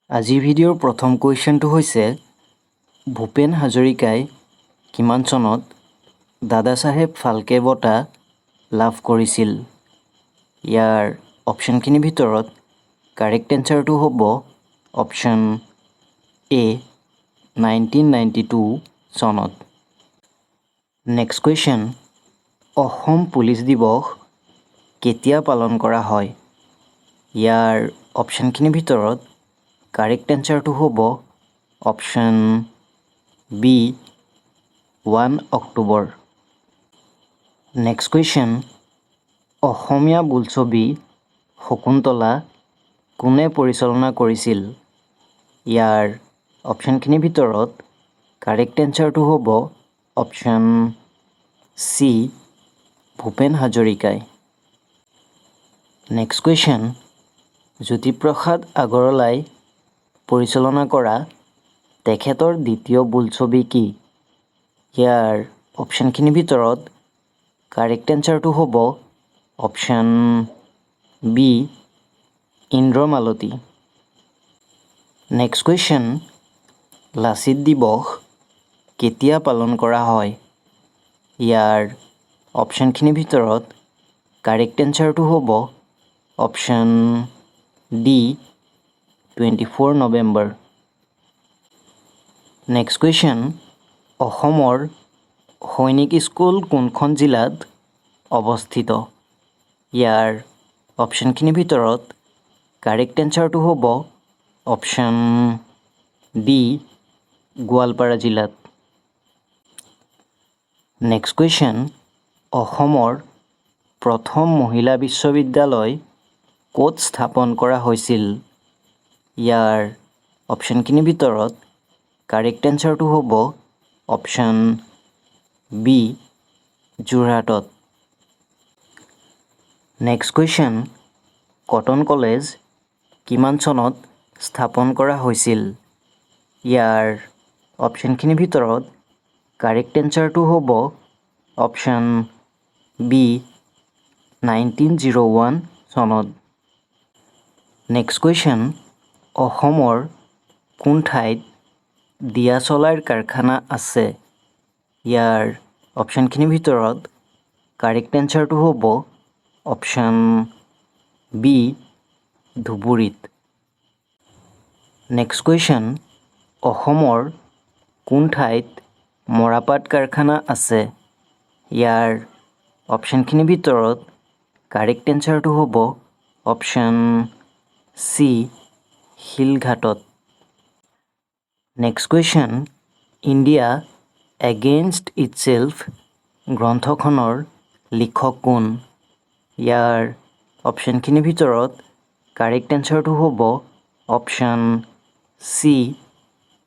আজি ভিডিঅ'ৰ প্ৰথম কুৱেশ্যনটো হৈছে ভূপেন হাজৰিকাই কিমান চনত দাদাচাহেব ফাল্কে বঁটা লাভ কৰিছিল? ইয়াৰ অপশ্যনখিনিৰ ভিতৰত কাৰেক্ট এনচাৰটো হ'ব অপশ্যন এ 1992 চনত। নেক্সট কুৱেশ্যন, অসম পুলিচ দিৱস কেতিয়া পালন কৰা হয়? ইয়াৰ অপশ্যনখিনিৰ ভিতৰত কাৰেক্ট এনচাৰটো হ'ব option B 1 October. Next question, Asomiya বোলছবি শকুন্তলা কোনে পৰিচালনা কৰিছিল? ইয়াৰ অপশ্যনখিনিৰ ভিতৰত কাৰেক্ট এনচাৰটো হ'ব অপশ্যন চি ভূপেন হাজৰিকাই। নেক্সট কুৱেশ্যন, জ্যোতিপ্ৰসাদ আগৰৱালাই পৰিচালনা কৰা তেখেতৰ দ্বিতীয় বোলছবি কি? ইয়াৰ অপশ্যনখিনিৰ ভিতৰত কাৰেক্ট এনচাৰটো হ'ব option B Indramalati. Next question, Lachit Divas কেতিয়া পালন কৰা হয়? ইয়াৰ অপশ্যনখিনিৰ ভিতৰত কাৰেক্ট এনচাৰটো হ'ব option D 24 November. Next question, অসমৰ সৈনিক স্কুল কোনখন জিলাত অৱস্থিত? ইয়াৰ অপশ্যনখিনিৰ ভিতৰত কাৰেক্ট এনচাৰটো হ'ব অপশ্যন ডি গোৱালপাৰা জিলাত। নেক্সট কুৱেশ্যন, অসমৰ প্ৰথম মহিলা বিশ্ববিদ্যালয় ক'ত স্থাপন কৰা হৈছিল? ইয়াৰ অপশ্যনখিনিৰ ভিতৰত কাৰেক্ট এনচাৰটো হ'ব অপশ্যন বি যোৰহাটত। নেক্সট কুৱেশ্যন, কটন কলেজ কিমান চনত স্থাপন কৰা হৈছিল? ইয়াৰ অপশ্যনখিনিৰ ভিতৰত কাৰেক্ট এনচাৰটো হ'ব অপশ্যন বি 1901 চনত। নেক্সট কুৱেশ্যন, অসমৰ কোন ঠাইত দিয়াচলাইৰ কাৰখানা আছে? ইয়াৰ অপশ্যনখিনিৰ ভিতৰত কাৰেক্ট এনচাৰটো হ'ব অপশ্যন বি ধুবুৰীত। নেক্সট কুৱেশ্যন, অসমৰ কোন ঠাইত মৰাপাট কাৰখানা আছে? ইয়াৰ অপশ্যনখিনিৰ ভিতৰত কাৰেক্ট এনচাৰটো হ'ব অপশ্যন চি শিলঘাটত। Next question, India against itself গ্ৰন্থখনৰ লিখক কোন? ইয়াৰ অপশ্যনখিনিৰ ভিতৰত কাৰেক্ট এনচাৰটো হ'ব option C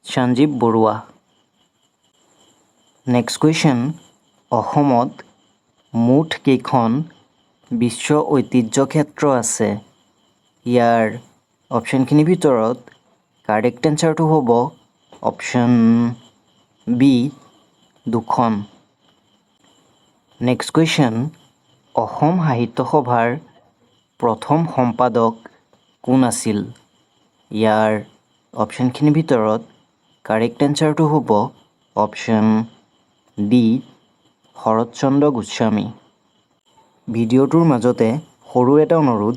Sanjib Baruah. Next question, অসমত মুঠ কেইখন বিশ্ব ঐতিহ্য ক্ষেত্ৰ আছে? ইয়াৰ অপশ্যনখিনিৰ ভিতৰত কাৰেক্ট এনচাৰটো হ'ব অপশ্যন বি 2খন। নেক্সট কুৱেশ্যন, অসম সাহিত্য সভাৰ প্ৰথম সম্পাদক কোন আছিল? ইয়াৰ অপশ্যনখিনিৰ ভিতৰত কাৰেক্ট এনচাৰটো হ'ব অপশ্যন ডি শৰৎচন্দ্ৰ গোস্বামী। ভিডিঅ'টোৰ মাজতে সৰু এটা অনুৰোধ,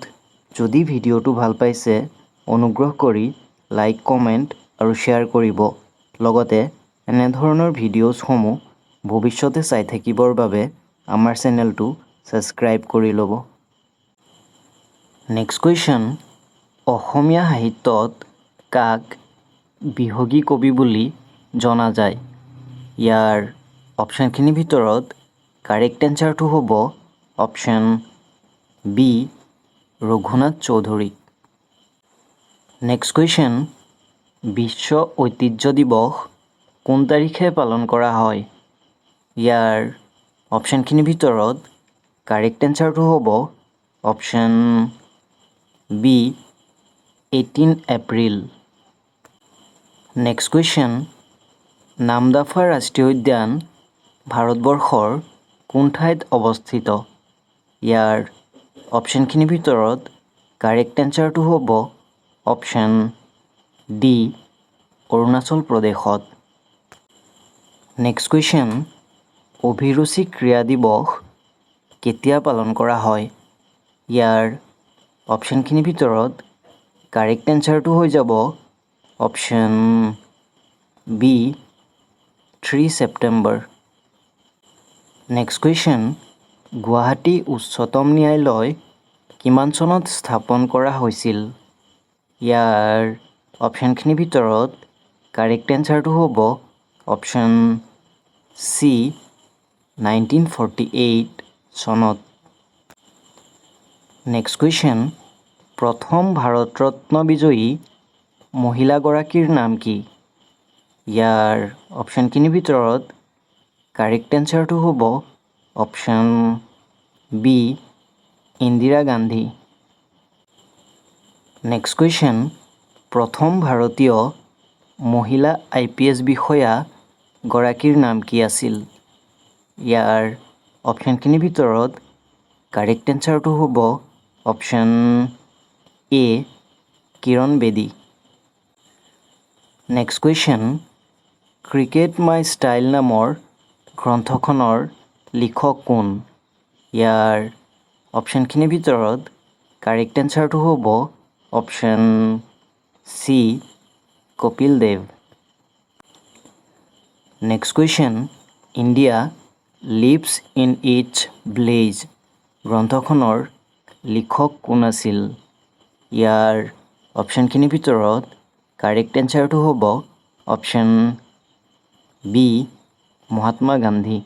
যদি ভিডিঅ'টো ভাল পাইছে অনুগ্ৰহ কৰি লাইক কমেণ্ট আৰু শ্বেয়াৰ কৰিব। লগতে এনেধৰণৰ ভিডিঅ'ছসমূহ ভৱিষ্যতে চাই থাকিবৰ বাবে আমাৰ চেনেলটো ছাবস্ক্ৰাইব কৰি ল'ব। নেক্সট কুৱেশ্যন, অসমীয়া সাহিত্যত কাক বিহগী কবি বুলি জনা যায়? ইয়াৰ অপশ্যনখিনিৰ ভিতৰত কাৰেক্ট এনচাৰটো হ'ব option B Raghunath Choudhury. Next question, বিশ্ব ঐতিহ্য দিৱস কোন তাৰিখে পালন কৰা হয়? ইয়াৰ অপশ্যনখিনিৰ ভিতৰত কাৰেক্ট এনচাৰটো হ'ব option B 18 April. Next question, Namdapha ৰাষ্ট্ৰীয় উদ্যান ভাৰতবৰ্ষৰ কোন ঠাইত অৱস্থিত? ইয়াৰ অপশ্যনখিনিৰ ভিতৰত কাৰেক্ট এনচাৰটো হ'ব অপশ্যন ডি অৰুণাচল প্ৰদেশত। নেক্সট কুৱেশ্যন, অভিৰুচি ক্ৰীড়া দিৱস কেতিয়া পালন কৰা হয়? ইয়াৰ অপশ্যনখিনিৰ ভিতৰত কাৰেক্ট এনচাৰটো হৈ যাব option B 3 September. Next question, Guwahati উচ্চতম ন্যায়ালয় কিমান চনত স্থাপন কৰা হৈছিল? ইয়াৰ অপশ্যনখিনিৰ ভিতৰত কাৰেক্ট এনচাৰটো হ'ব অপশ্যন চি 1948 চনত। নেক্সট কুৱেশ্যন, প্ৰথম ভাৰত ৰত্ন বিজয়ী মহিলাগৰাকীৰ নাম কি? ইয়াৰ অপশ্যনখিনিৰ ভিতৰত কাৰেক্ট এনচাৰটো হ'ব option B Indira Gandhi. Next question, প্ৰথম ভাৰতীয় মহিলা IPS বিষয়া গৰাকীৰ নাম কি আছিল? ইয়াৰ অপশ্যনখিনিৰ ভিতৰত কাৰেক্ট এনচাৰটো হ'ব অপশ্যন এ কিৰণ বেদী। নেক্সট কুৱেশ্যন, ক্ৰিকেট মাই ষ্টাইল নামৰ গ্ৰন্থখনৰ লিখক কোন? ইয়াৰ অপশ্যনখিনিৰ ভিতৰত কাৰেক্ট এনচাৰটো হ'ব option C Kapil Dev. Next question, India lives in its village গ্ৰন্থখনৰ লিখক কোন আছিল? ইয়াৰ অপশ্যনখিনিৰ ভিতৰত কাৰেক্ট এনচাৰটো হ'ব option B Mahatma Gandhi.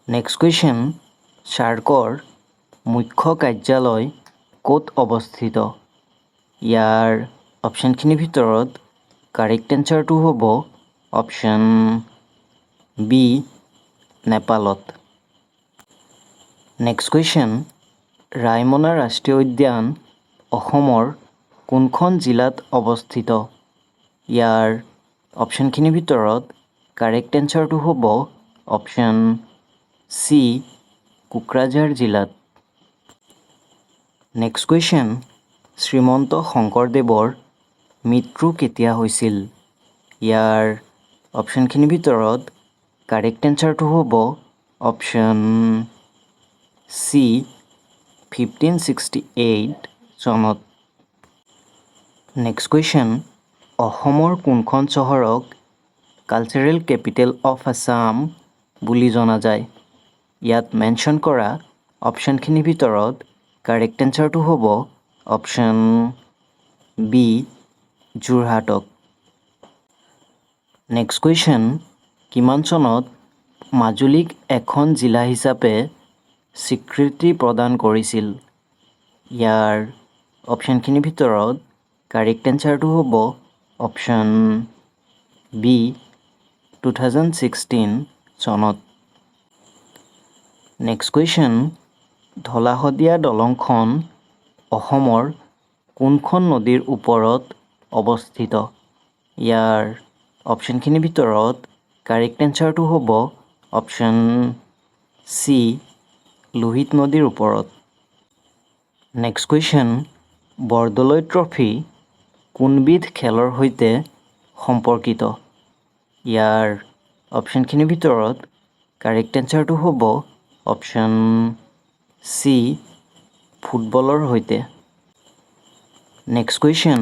Next question, চাৰ্কৰ মুখ্য কাৰ্যালয় ক'ত অৱস্থিত? ইয়াৰ অপশ্যনখিনিৰ ভিতৰত কাৰেক্ট এনচাৰটো হ'ব অপশ্যন বি নেপালত। নেক্সট কুৱেশ্যন, ৰায়মনা ৰাষ্ট্ৰীয় উদ্যান অসমৰ কোনখন জিলাত অৱস্থিত? ইয়াৰ অপশ্যনখিনিৰ ভিতৰত কাৰেক্ট এনচাৰটো হ'ব অপশ্যন চি কোকৰাঝাৰ জিলাত। নেক্সট কুৱেশ্যন, শ্ৰীমন্ত শংকৰদেৱৰ মৃত্যু কেতিয়া হৈছিল? ইয়াৰ অপশ্যনখিনিৰ ভিতৰত কাৰেক্ট এনচাৰটো হ'ব অপশ্যন চি 1568 চনত। নেক্সট কুৱেশ্যন, অসমৰ কোনখন চহৰক কালচাৰেল কেপিটেল অফ আছাম বুলি জনা যায়? ইয়াত মেনশ্যন কৰা অপশ্যনখিনিৰ ভিতৰত কাৰেক্ট এনচাৰটো হ'ব অপশ্যন বি যোৰহাটক। নেক্সট কুৱেশ্যন, কিমান চনত মাজুলীক এখন জিলা হিচাপে স্বীকৃতি প্ৰদান কৰিছিল? ইয়াৰ অপশ্যনখিনিৰ ভিতৰত কাৰেক্ট এনচাৰটো হ'ব অপশ্যন বি 2016 চনত। নেক্সট কুৱেশ্যন, ধলা শদিয়া দলংখন অসমৰ কোনখন নদীৰ ওপৰত অৱস্থিত? ইয়াৰ অপশ্যনখিনিৰ ভিতৰত কাৰেক্ট এনচাৰটো হ'ব অপশ্যন চি লোহিত নদীৰ ওপৰত। নেক্সট কুৱেশ্যন, বৰদলৈ ট্ৰফী কোনবিধ খেলৰ সৈতে সম্পৰ্কিত? ইয়াৰ অপশ্যনখিনিৰ ভিতৰত কাৰেক্ট এনচাৰটো হ'ব অপশ্যন চি ফুটবলৰ সৈতে। নেক্সট কুৱেশ্যন,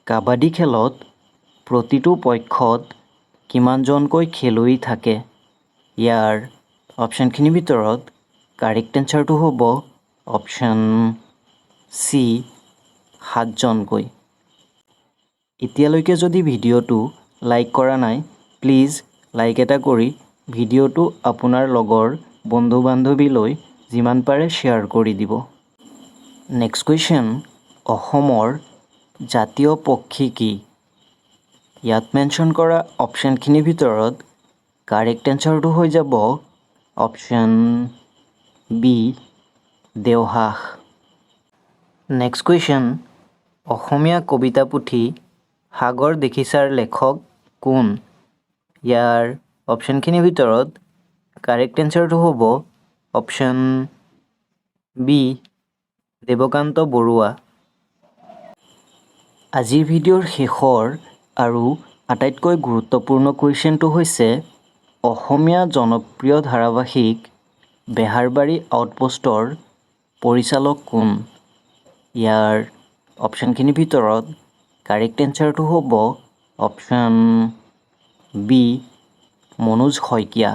কাবাডী খেলত প্ৰতিটো পক্ষত কিমানজনকৈ খেলুৱৈ থাকে? ইয়াৰ অপশ্যনখিনিৰ ভিতৰত কাৰেক্ট এনচাৰটো হ'ব অপশ্যন চি 7জনকৈ। এতিয়ালৈকে যদি ভিডিঅ'টো লাইক কৰা নাই, প্লিজ লাইক এটা কৰি ভিডিঅ'টো আপোনাৰ লগৰ বন্ধু বান্ধৱীলৈ যিমান পাৰে শ্বেয়াৰ কৰি দিব। নেক্সট কুৱেশ্যন, অসমৰ জাতীয় পক্ষী কি? ইয়াত মেনশ্যন কৰা অপশ্যনখিনিৰ ভিতৰত কাৰেক্ট এনচাৰটো হৈ যাব অপশ্যন বি দেওহাঁহ। নেক্সট কুৱেশ্যন, অসমীয়া কবিতা পুথি সাগৰ দেখিছাৰ লেখক কোন? ইয়াৰ অপশ্যনখিনিৰ ভিতৰত কাৰেক্ট এনচাৰটো হ'ব অপশ্যন বি দেৱকান্ত বৰুৱা। আজিৰ ভিডিঅ'ৰ শেষৰ আৰু আটাইতকৈ গুৰুত্বপূৰ্ণ কুৱেশ্যনটো হৈছে অসমীয়া জনপ্ৰিয় ধাৰাবাহিক বেহাৰবাৰী আউটপোষ্টৰ পৰিচালক কোন? ইয়াৰ অপশ্যনখিনিৰ ভিতৰত কাৰেক্ট এনচাৰটো হ'ব অপশ্যন বি মনোজ শইকীয়া।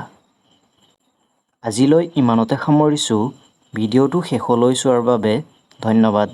আজিলৈ ইমানতে সামৰিছোঁ। ভিডিঅ'টো শেষলৈ চোৱাৰ বাবে ধন্যবাদ।